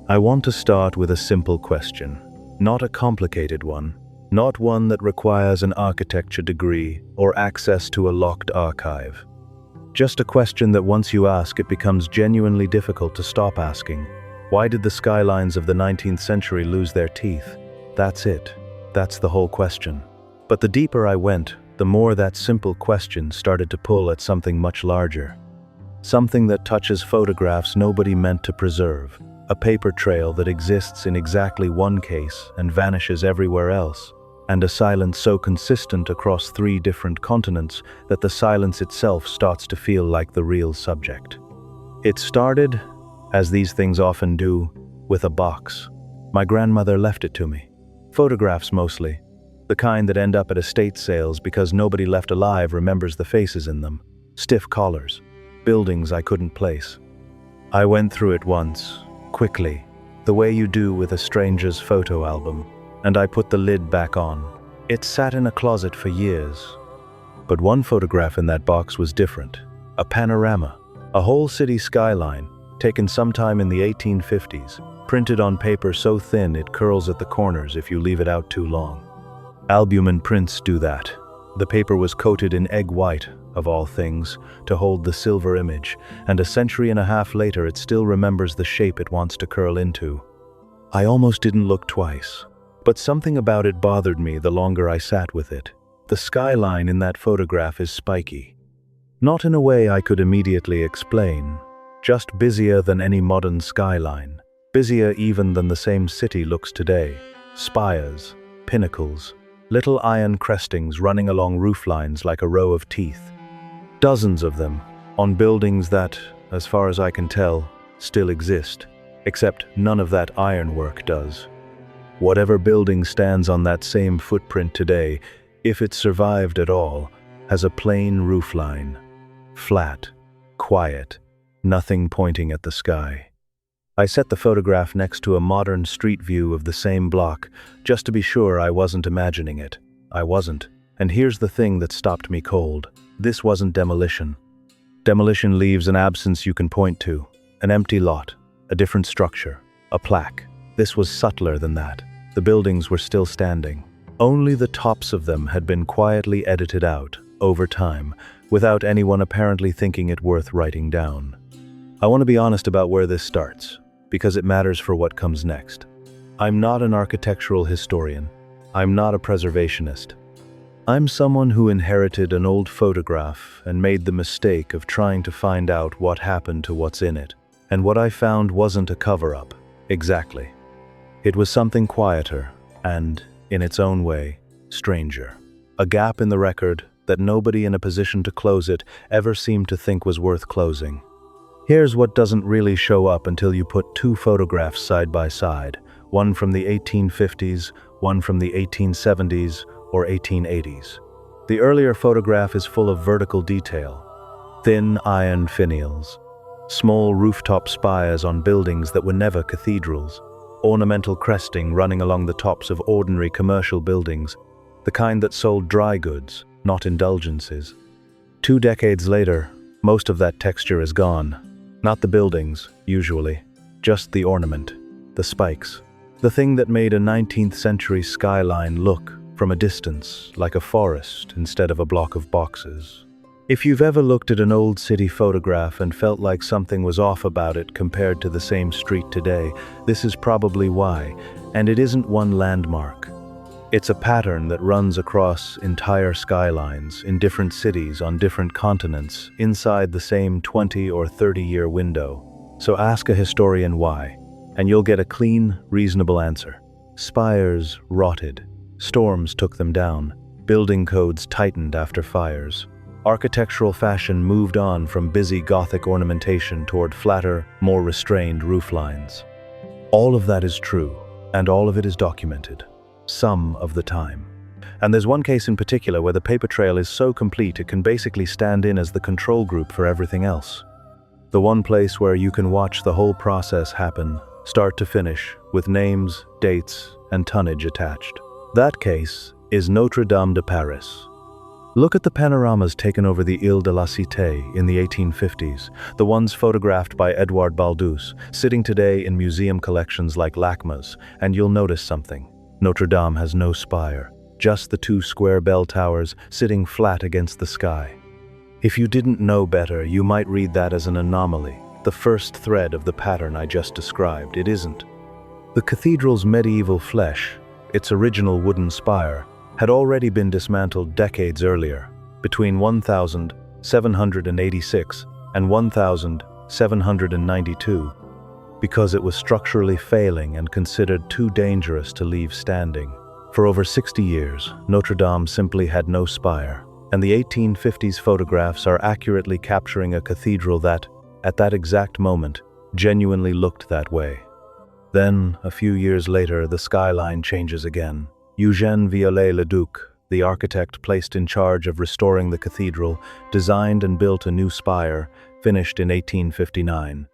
I want to start with a simple question, not a complicated one, not one that requires an architecture degree or access to a locked archive. Just a question that once you ask, it becomes genuinely difficult to stop asking. Why did the skylines of the 19th century lose their teeth? That's it. That's the whole question. But the deeper I went, the more that simple question started to pull at something much larger. Something that touches photographs nobody meant to preserve. A paper trail that exists in exactly one case and vanishes everywhere else, and a silence so consistent across 3 different continents that the silence itself starts to feel like the real subject. It started, as these things often do, with a box. My grandmother left it to me. Photographs mostly, the kind that end up at estate sales because nobody left alive remembers the faces in them. Stiff collars, buildings I couldn't place. I went through it once, quickly, the way you do with a stranger's photo album, and I put the lid back on. It sat in a closet for years. But one photograph in that box was different. A panorama, a whole city skyline, taken sometime in the 1850s, printed on paper so thin it curls at the corners if you leave it out too long. Albumen prints do that. The paper was coated in egg white, of all things, to hold the silver image, and a century and a half later it still remembers the shape it wants to curl into. I almost didn't look twice, but something about it bothered me the longer I sat with it. The skyline in that photograph is spiky. Not in a way I could immediately explain, just busier than any modern skyline, busier even than the same city looks today. Spires, pinnacles, little iron crestings running along rooflines like a row of teeth. Dozens of them, on buildings that, as far as I can tell, still exist, except none of that ironwork does. Whatever building stands on that same footprint today, if it survived at all, has a plain roofline. Flat, quiet, nothing pointing at the sky. I set the photograph next to a modern street view of the same block, just to be sure I wasn't imagining it. I wasn't. And here's the thing that stopped me cold. This wasn't demolition. Demolition leaves an absence you can point to. An empty lot, a different structure, a plaque. This was subtler than that. The buildings were still standing. Only the tops of them had been quietly edited out, over time, without anyone apparently thinking it worth writing down. I want to be honest about where this starts, because it matters for what comes next. I'm not an architectural historian. I'm not a preservationist. I'm someone who inherited an old photograph and made the mistake of trying to find out what happened to what's in it. And what I found wasn't a cover-up, exactly. It was something quieter and, in its own way, stranger. A gap in the record that nobody in a position to close it ever seemed to think was worth closing. Here's what doesn't really show up until you put 2 photographs side by side, one from the 1850s, one from the 1870s or 1880s. The earlier photograph is full of vertical detail, thin iron finials, small rooftop spires on buildings that were never cathedrals, ornamental cresting running along the tops of ordinary commercial buildings, the kind that sold dry goods, not indulgences. 2 decades later, most of that texture is gone. Not the buildings, usually, just the ornament, the spikes, the thing that made a 19th century skyline look, from a distance, like a forest instead of a block of boxes. If you've ever looked at an old city photograph and felt like something was off about it compared to the same street today, this is probably why, and it isn't one landmark. It's a pattern that runs across entire skylines in different cities on different continents inside the same 20 or 30-year window. So ask a historian why, and you'll get a clean, reasonable answer. Spires rotted. Storms took them down. Building codes tightened after fires. Architectural fashion moved on from busy Gothic ornamentation toward flatter, more restrained rooflines. All of that is true, and all of it is documented. Some of the time. And there's one case in particular where the paper trail is so complete it can basically stand in as the control group for everything else. The one place where you can watch the whole process happen, start to finish, with names, dates, and tonnage attached. That case is Notre-Dame de Paris. Look at the panoramas taken over the Ile de la Cité in the 1850s, the ones photographed by Edouard Baldus, sitting today in museum collections like LACMA's, and you'll notice something. Notre Dame has no spire, just the two square bell towers sitting flat against the sky. If you didn't know better, you might read that as an anomaly, the first thread of the pattern I just described. It isn't. The cathedral's medieval flesh, its original wooden spire, had already been dismantled decades earlier, between 1786 and 1792, because it was structurally failing and considered too dangerous to leave standing. For over 60 years, Notre Dame simply had no spire, and the 1850s photographs are accurately capturing a cathedral that, at that exact moment, genuinely looked that way. Then, a few years later, the skyline changes again. Eugène Viollet-le-Duc, the architect placed in charge of restoring the cathedral, designed and built a new spire, finished in 1859.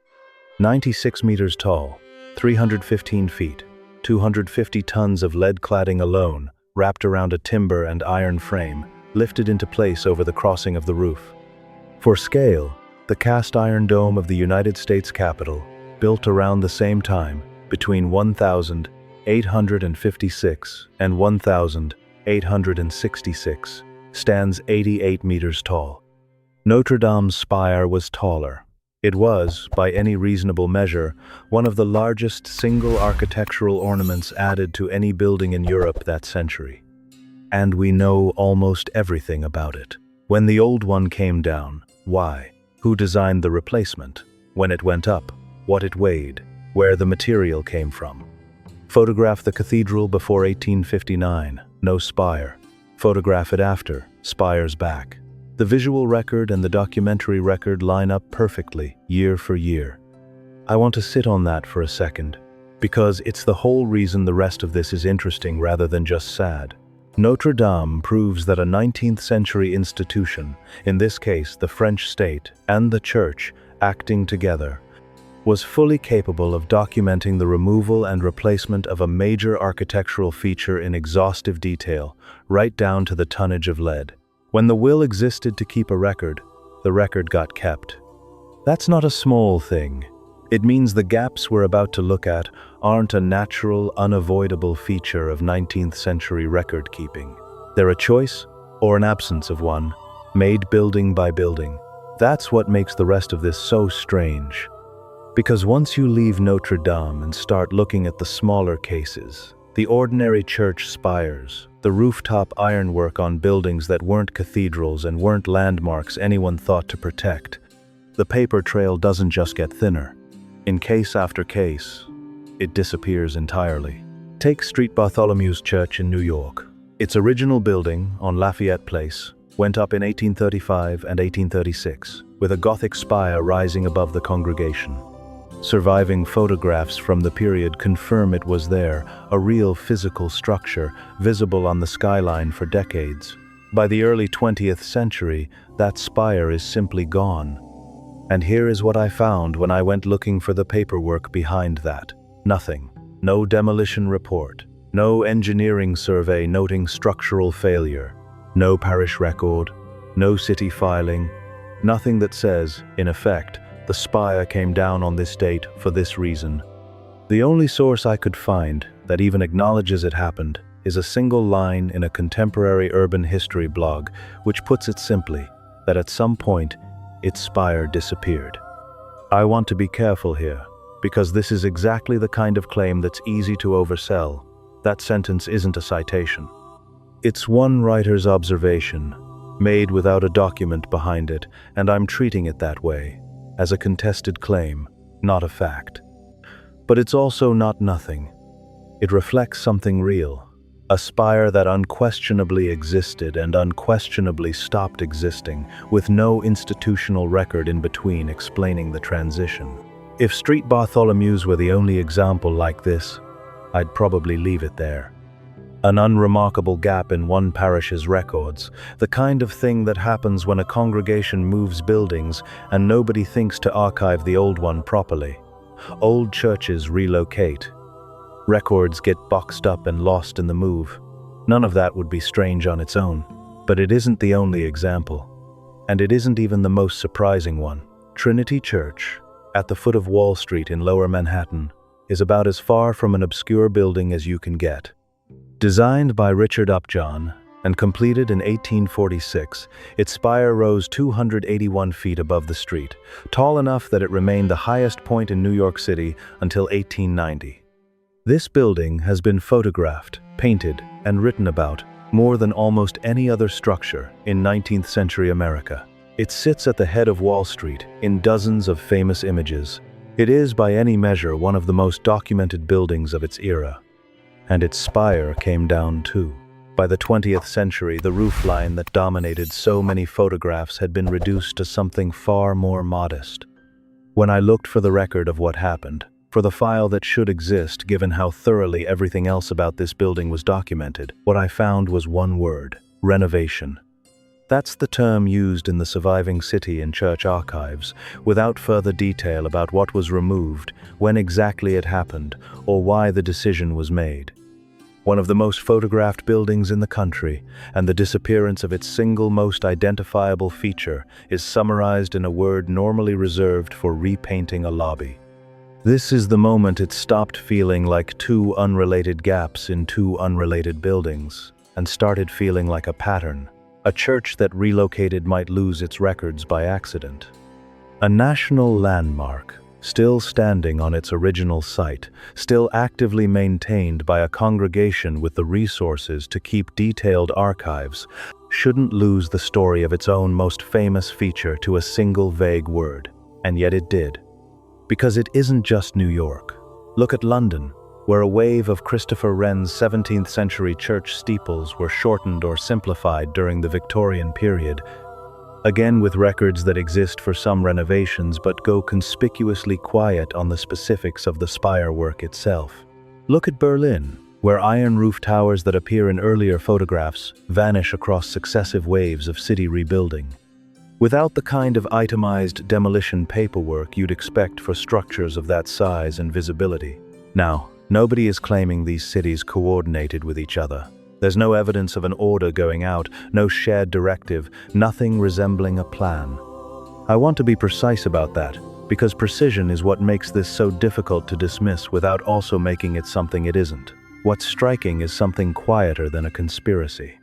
96 meters tall, 315 feet, 250 tons of lead cladding alone, wrapped around a timber and iron frame, lifted into place over the crossing of the roof. For scale, the cast iron dome of the United States Capitol, built around the same time, between 1856 and 1866, stands 88 meters tall. Notre Dame's spire was taller. It was, by any reasonable measure, one of the largest single architectural ornaments added to any building in Europe that century. And we know almost everything about it. When the old one came down, why? Who designed the replacement? When it went up? What it weighed? Where the material came from? Photograph the cathedral before 1859, no spire. Photograph it after, spire's back. The visual record and the documentary record line up perfectly, year for year. I want to sit on that for a second, because it's the whole reason the rest of this is interesting rather than just sad. Notre Dame proves that a 19th century institution, in this case the French state and the church acting together, was fully capable of documenting the removal and replacement of a major architectural feature in exhaustive detail, right down to the tonnage of lead. When the will existed to keep a record, the record got kept. That's not a small thing. It means the gaps we're about to look at aren't a natural, unavoidable feature of 19th century record keeping. They're a choice, or an absence of one, made building by building. That's what makes the rest of this so strange. Because once you leave Notre Dame and start looking at the smaller cases, the ordinary church spires, the rooftop ironwork on buildings that weren't cathedrals and weren't landmarks anyone thought to protect, the paper trail doesn't just get thinner. In case after case, it disappears entirely. Take St. Bartholomew's Church in New York. Its original building, on Lafayette Place, went up in 1835 and 1836, with a Gothic spire rising above the congregation. Surviving photographs from the period confirm it was there, a real physical structure, visible on the skyline for decades. By the early 20th century, that spire is simply gone. And here is what I found when I went looking for the paperwork behind that. Nothing. No demolition report. No engineering survey noting structural failure. No parish record. No city filing. Nothing that says, in effect, the spire came down on this date for this reason. The only source I could find that even acknowledges it happened is a single line in a contemporary urban history blog, which puts it simply, that at some point, its spire disappeared. I want to be careful here, because this is exactly the kind of claim that's easy to oversell. That sentence isn't a citation. It's one writer's observation, made without a document behind it, and I'm treating it that way, as a contested claim, not a fact. But it's also not nothing. It reflects something real, a spire that unquestionably existed and unquestionably stopped existing, with no institutional record in between explaining the transition. If St. Bartholomew's were the only example like this, I'd probably leave it there. An unremarkable gap in one parish's records, the kind of thing that happens when a congregation moves buildings and nobody thinks to archive the old one properly. Old churches relocate. Records get boxed up and lost in the move. None of that would be strange on its own. But it isn't the only example. And it isn't even the most surprising one. Trinity Church, at the foot of Wall Street in Lower Manhattan, is about as far from an obscure building as you can get. Designed by Richard Upjohn and completed in 1846, its spire rose 281 feet above the street, tall enough that it remained the highest point in New York City until 1890. This building has been photographed, painted, and written about more than almost any other structure in 19th century America. It sits at the head of Wall Street in dozens of famous images. It is, by any measure, one of the most documented buildings of its era. And its spire came down too. By the 20th century, the roofline that dominated so many photographs had been reduced to something far more modest. When I looked for the record of what happened, for the file that should exist given how thoroughly everything else about this building was documented, what I found was one word: renovation. That's the term used in the surviving city and church archives, without further detail about what was removed, when exactly it happened, or why the decision was made. One of the most photographed buildings in the country, and the disappearance of its single most identifiable feature is summarized in a word normally reserved for repainting a lobby. This is the moment it stopped feeling like two unrelated gaps in two unrelated buildings, and started feeling like a pattern. A church that relocated might lose its records by accident. A national landmark, still standing on its original site, still actively maintained by a congregation with the resources to keep detailed archives, shouldn't lose the story of its own most famous feature to a single vague word. And yet it did. Because it isn't just New York. Look at London, where a wave of Christopher Wren's 17th century church steeples were shortened or simplified during the Victorian period, again with records that exist for some renovations but go conspicuously quiet on the specifics of the spire work itself. Look at Berlin, where iron roof towers that appear in earlier photographs vanish across successive waves of city rebuilding. Without the kind of itemized demolition paperwork you'd expect for structures of that size and visibility. Now, nobody is claiming these cities coordinated with each other. There's no evidence of an order going out, no shared directive, nothing resembling a plan. I want to be precise about that, because precision is what makes this so difficult to dismiss without also making it something it isn't. What's striking is something quieter than a conspiracy.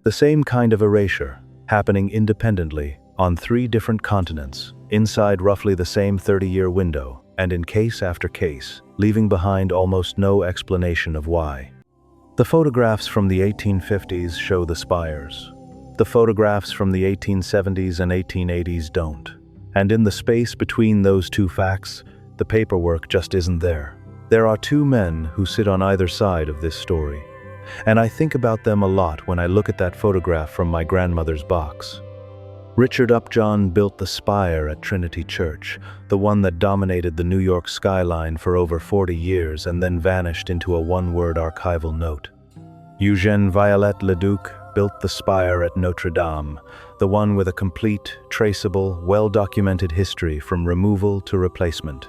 The same kind of erasure, happening independently, on 3 different continents, inside roughly the same 30-year window, and in case after case, leaving behind almost no explanation of why. The photographs from the 1850s show the spires. The photographs from the 1870s and 1880s don't. And in the space between those two facts, the paperwork just isn't there. There are 2 men who sit on either side of this story. And I think about them a lot when I look at that photograph from my grandmother's box. Richard Upjohn built the spire at Trinity Church, the one that dominated the New York skyline for over 40 years and then vanished into a one-word archival note. Eugène Viollet-le-Duc built the spire at Notre-Dame, the one with a complete, traceable, well-documented history from removal to replacement.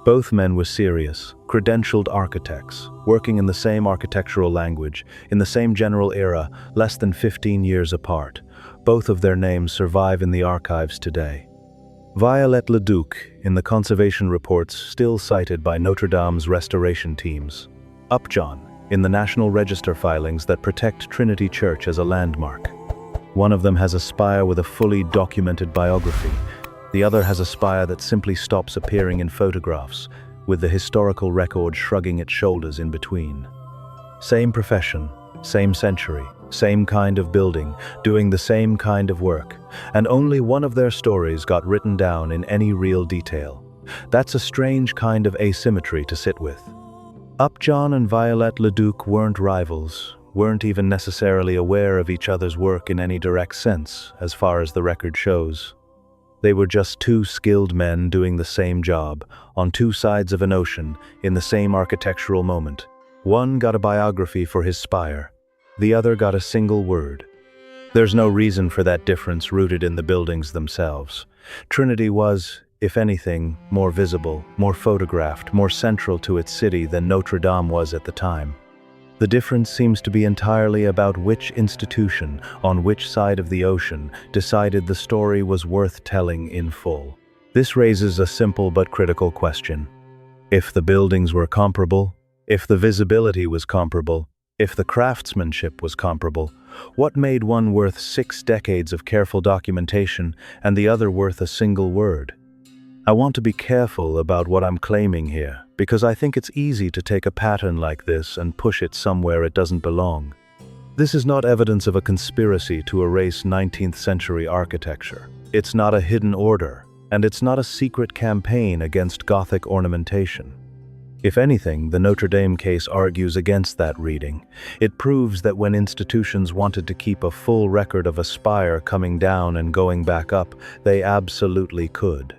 Both men were serious, credentialed architects, working in the same architectural language, in the same general era, less than 15 years apart. Both of their names survive in the archives today. Viollet-le-Duc in the conservation reports still cited by Notre Dame's restoration teams. Upjohn in the National Register filings that protect Trinity Church as a landmark. One of them has a spire with a fully documented biography. The other has a spire that simply stops appearing in photographs, with the historical record shrugging its shoulders in between. Same profession, same century, same kind of building, doing the same kind of work, and only one of their stories got written down in any real detail. That's a strange kind of asymmetry to sit with. Upjohn and Viollet-le-Duc weren't rivals, weren't even necessarily aware of each other's work in any direct sense, as far as the record shows. They were just 2 skilled men doing the same job, on 2 sides of an ocean, in the same architectural moment. One got a biography for his spire. The other got a single word. There's no reason for that difference rooted in the buildings themselves. Trinity was, if anything, more visible, more photographed, more central to its city than Notre Dame was at the time. The difference seems to be entirely about which institution, on which side of the ocean, decided the story was worth telling in full. This raises a simple but critical question. If the buildings were comparable, if the visibility was comparable, if the craftsmanship was comparable, what made one worth 6 decades of careful documentation and the other worth a single word? I want to be careful about what I'm claiming here, because I think it's easy to take a pattern like this and push it somewhere it doesn't belong. This is not evidence of a conspiracy to erase 19th century architecture. It's not a hidden order, and it's not a secret campaign against Gothic ornamentation. If anything, the Notre Dame case argues against that reading. It proves that when institutions wanted to keep a full record of a spire coming down and going back up, they absolutely could.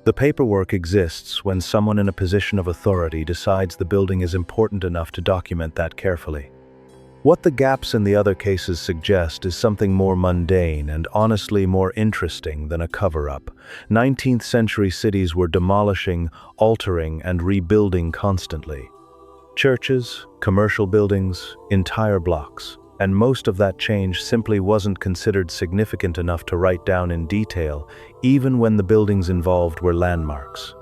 The paperwork exists when someone in a position of authority decides the building is important enough to document that carefully. What the gaps in the other cases suggest is something more mundane and honestly more interesting than a cover-up. 19th century cities were demolishing, altering, and rebuilding constantly. Churches, commercial buildings, entire blocks. And most of that change simply wasn't considered significant enough to write down in detail, even when the buildings involved were landmarks.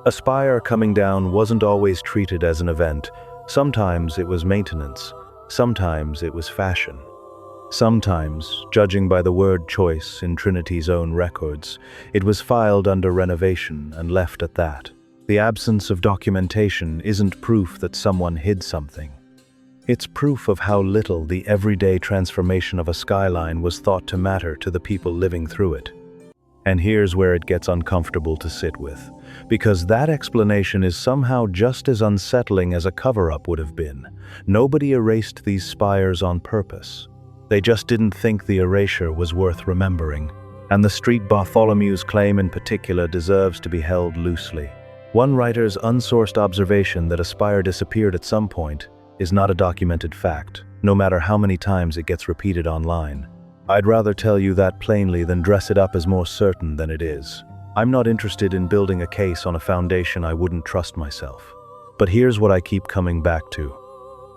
A spire coming down wasn't always treated as an event. Sometimes it was maintenance. Sometimes it was fashion. Sometimes, judging by the word choice in Trinity's own records, it was filed under renovation and left at that. The absence of documentation isn't proof that someone hid something. It's proof of how little the everyday transformation of a skyline was thought to matter to the people living through it. And here's where it gets uncomfortable to sit with, because that explanation is somehow just as unsettling as a cover-up would have been. Nobody erased these spires on purpose. They just didn't think the erasure was worth remembering. And the street Bartholomew's claim in particular deserves to be held loosely. One writer's unsourced observation that a spire disappeared at some point is not a documented fact, no matter how many times it gets repeated online. I'd rather tell you that plainly than dress it up as more certain than it is. I'm not interested in building a case on a foundation I wouldn't trust myself. But here's what I keep coming back to.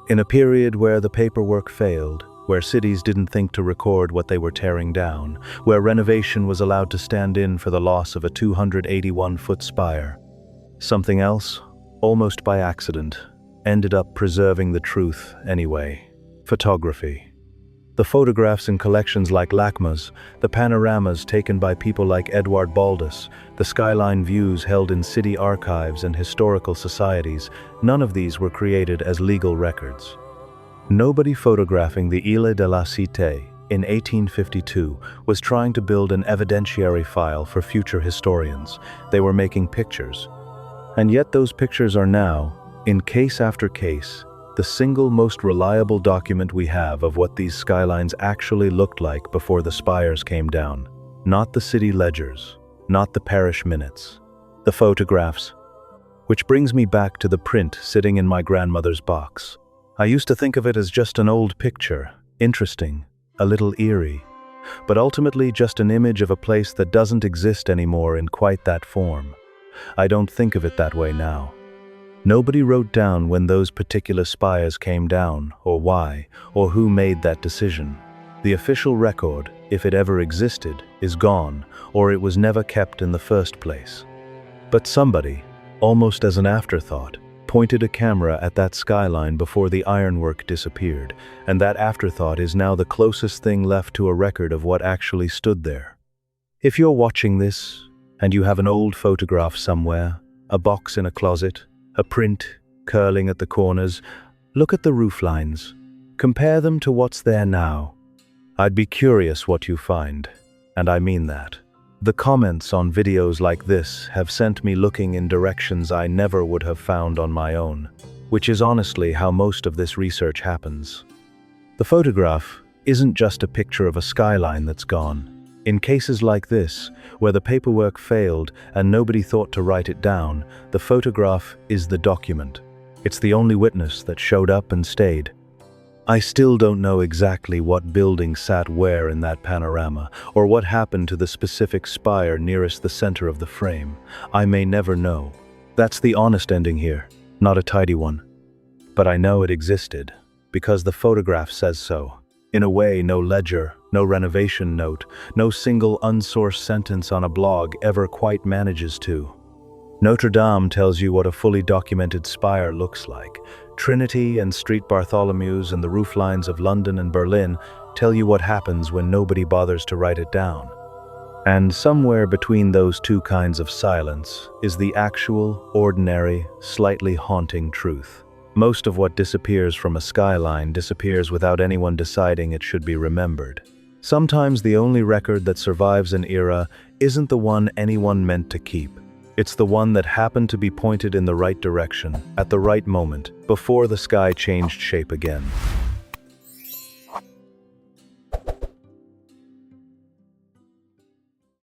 In a period where the paperwork failed, where cities didn't think to record what they were tearing down, where renovation was allowed to stand in for the loss of a 281-foot spire, something else, almost by accident, ended up preserving the truth anyway. Photography. The photographs in collections like Lacma's, the panoramas taken by people like Edward Baldus, the skyline views held in city archives and historical societies, none of these were created as legal records. Nobody photographing the Île de la Cité in 1852 was trying to build an evidentiary file for future historians. They were making pictures. And yet those pictures are now, in case after case, the single most reliable document we have of what these skylines actually looked like before the spires came down. Not the city ledgers, not the parish minutes, the photographs. Which brings me back to the print sitting in my grandmother's box. I used to think of it as just an old picture, interesting, a little eerie, but ultimately just an image of a place that doesn't exist anymore in quite that form. I don't think of it that way now. Nobody wrote down when those particular spires came down, or why, or who made that decision. The official record, if it ever existed, is gone, or it was never kept in the first place. But somebody, almost as an afterthought, pointed a camera at that skyline before the ironwork disappeared, and that afterthought is now the closest thing left to a record of what actually stood there. If you're watching this, and you have an old photograph somewhere, a box in a closet, a print curling at the corners, look at the roof lines. Compare them to what's there now. I'd be curious what you find, and I mean that. The comments on videos like this have sent me looking in directions I never would have found on my own, which is honestly how most of this research happens. The photograph isn't just a picture of a skyline that's gone. In cases like this, where the paperwork failed and nobody thought to write it down, the photograph is the document. It's the only witness that showed up and stayed. I still don't know exactly what building sat where in that panorama, or what happened to the specific spire nearest the center of the frame. I may never know. That's the honest ending here, not a tidy one. But I know it existed. because the photograph says so. In a way, no ledger, no renovation note, no single unsourced sentence on a blog ever quite manages to. Notre-Dame tells you what a fully documented spire looks like. Trinity and Street Bartholomew's and the rooflines of London and Berlin tell you what happens when nobody bothers to write it down. And somewhere between those two kinds of silence is the actual, ordinary, slightly haunting truth. Most of what disappears from a skyline disappears without anyone deciding it should be remembered. Sometimes the only record that survives an era isn't the one anyone meant to keep. It's the one that happened to be pointed in the right direction, at the right moment, before the sky changed shape again.